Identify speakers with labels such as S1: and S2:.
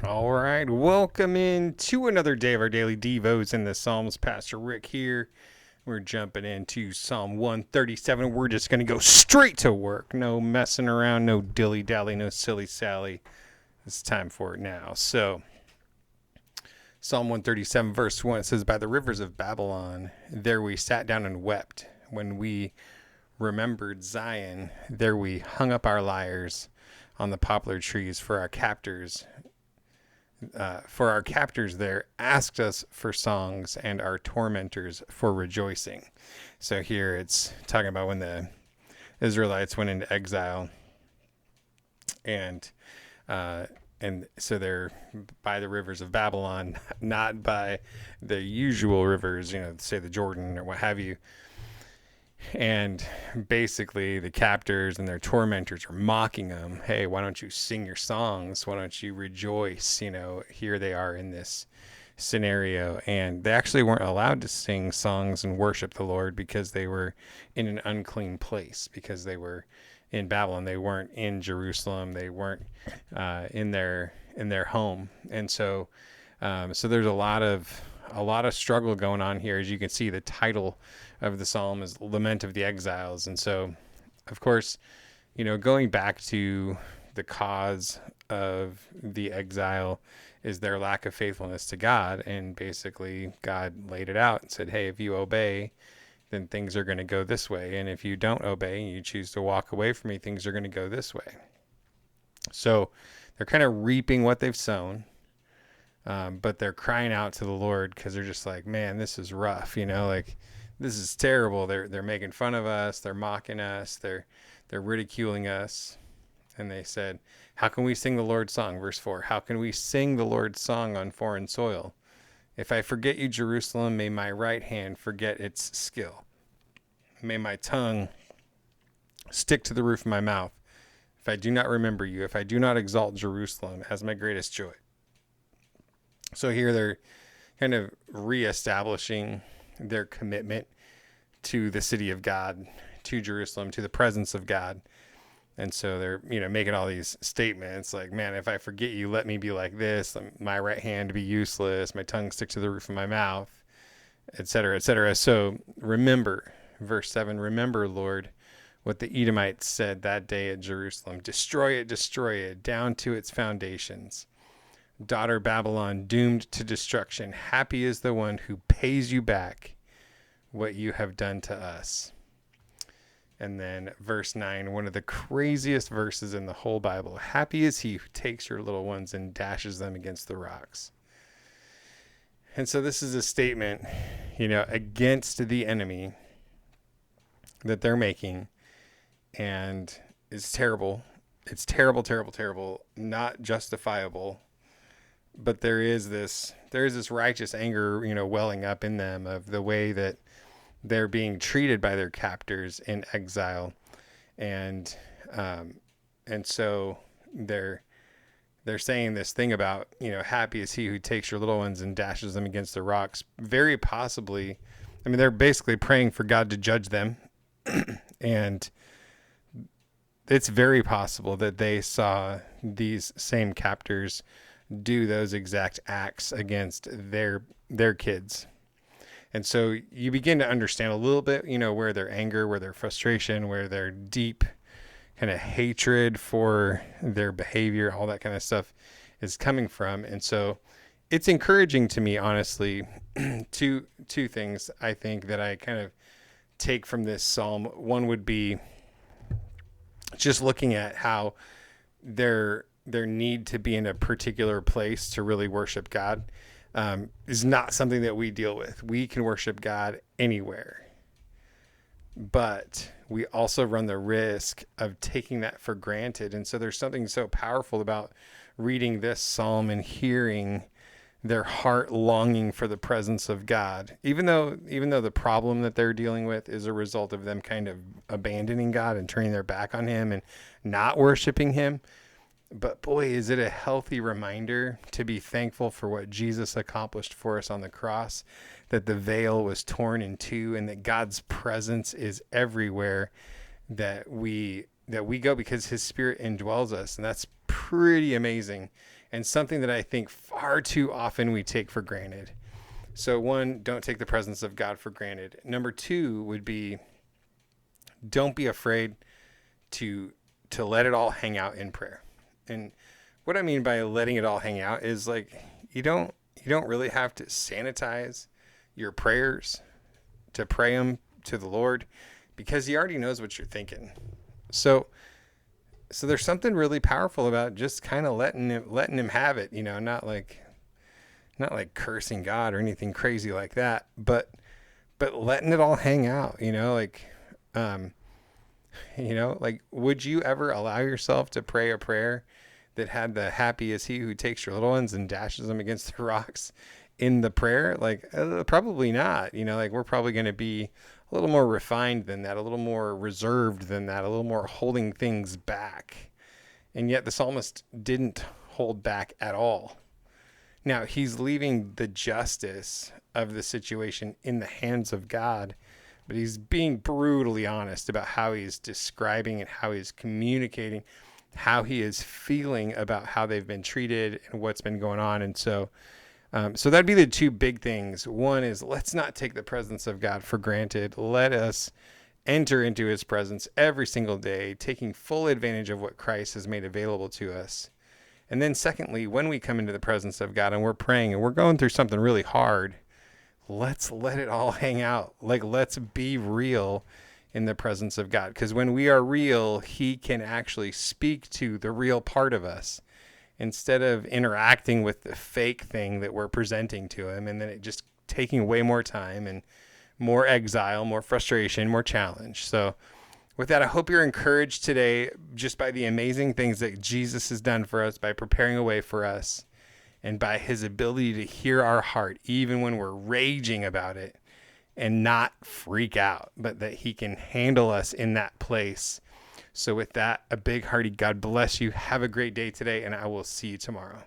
S1: All right, welcome in to another day of our daily Devos in the Psalms. Pastor Rick here. We're jumping into Psalm 137. We're just going to go straight to work. No messing around, no dilly-dally, no silly-sally. It's time for it now. So, Psalm 137, verse 1, it says, "By the rivers of Babylon, there we sat down and wept. When we remembered Zion, there we hung up our lyres on the poplar trees for our captors. For our captors there asked us for songs and our tormentors for rejoicing." So here it's talking about when the Israelites went into exile, and so they're by the rivers of Babylon, not by the usual rivers, say the Jordan or what have you. And basically, the captors and their tormentors are mocking them. Hey, why don't you sing your songs? Why don't you rejoice? Here they are in this scenario. And they actually weren't allowed to sing songs and worship the Lord because they were in an unclean place, because they were in Babylon. They weren't in Jerusalem. They weren't in their home. And so there's a lot of struggle going on here. As you can see, the title of the psalm is Lament of the Exiles. And so, of course, going back to the cause of the exile is their lack of faithfulness to God. And basically, God laid it out and said, hey, if you obey, then things are going to go this way. And if you don't obey and you choose to walk away from me, things are going to go this way. So they're kind of reaping what they've sown. But they're crying out to the Lord because they're just like, man, this is rough, this is terrible. They're making fun of us, they're mocking us, they're ridiculing us. And they said, how can we sing the Lord's song? Verse 4, how can we sing the Lord's song on foreign soil? If I forget you, Jerusalem, may my right hand forget its skill. May my tongue stick to the roof of my mouth. If I do not remember you, if I do not exalt Jerusalem as my greatest joy. So here they're kind of reestablishing their commitment to the city of God, to Jerusalem, to the presence of God. And so they're, making all these statements like, man, if I forget you, let me be like this, my right hand be useless, my tongue stick to the roof of my mouth, etc., etc. So remember, verse 7, remember, Lord, what the Edomites said that day at Jerusalem. Destroy it, down to its foundations. Daughter Babylon, doomed to destruction. Happy is the one who pays you back what you have done to us. And then verse 9, one of the craziest verses in the whole Bible. Happy is he who takes your little ones and dashes them against the rocks. And so this is a statement, against the enemy that they're making. And it's terrible. It's terrible, terrible, terrible. Not justifiable. But there is this righteous anger, welling up in them of the way that they're being treated by their captors in exile. And so they're saying this thing about, happy is he who takes your little ones and dashes them against the rocks. Very possibly, they're basically praying for God to judge them. And it's very possible that they saw these same captors do those exact acts against their kids. And so you begin to understand a little bit, where their anger, where their frustration, where their deep kind of hatred for their behavior, all that kind of stuff is coming from. And so it's encouraging to me, honestly, two things I think that I kind of take from this psalm. One would be just looking at how their need to be in a particular place to really worship God is not something that we deal with. We can worship God anywhere, but we also run the risk of taking that for granted. And so there's something so powerful about reading this psalm and hearing their heart longing for the presence of God, even though the problem that they're dealing with is a result of them kind of abandoning God and turning their back on him and not worshiping him. But boy, is it a healthy reminder to be thankful for what Jesus accomplished for us on the cross, that the veil was torn in two and that God's presence is everywhere that we go because his spirit indwells us. And that's pretty amazing. and something that I think far too often we take for granted. So one, don't take the presence of God for granted. Number two would be, don't be afraid to let it all hang out in prayer. And what I mean by letting it all hang out is like you don't really have to sanitize your prayers to pray them to the Lord, because he already knows what you're thinking. So there's something really powerful about just kind of letting him have it, not like cursing God or anything crazy like that, but letting it all hang out, like, would you ever allow yourself to pray a prayer that had the happy is he who takes your little ones and dashes them against the rocks in the prayer? Like, probably not. Like, we're probably going to be a little more refined than that, a little more reserved than that, a little more holding things back. And yet the psalmist didn't hold back at all. Now, he's leaving the justice of the situation in the hands of God, but he's being brutally honest about how he's describing and how he's communicating, how he is feeling about how they've been treated and what's been going on. And so that'd be the two big things. One is, let's not take the presence of God for granted. Let us enter into his presence every single day, taking full advantage of what Christ has made available to us. And then secondly, when we come into the presence of God and we're praying and we're going through something really hard, let's let it all hang out. Like, let's be real in the presence of God. Because when we are real, he can actually speak to the real part of us instead of interacting with the fake thing that we're presenting to him. And then it just taking way more time and more exile, more frustration, more challenge. So with that, I hope you're encouraged today just by the amazing things that Jesus has done for us, by preparing a way for us, and by his ability to hear our heart, even when we're raging about it, and not freak out, but that he can handle us in that place. So with that, a big hearty God bless you. Have a great day today, and I will see you tomorrow.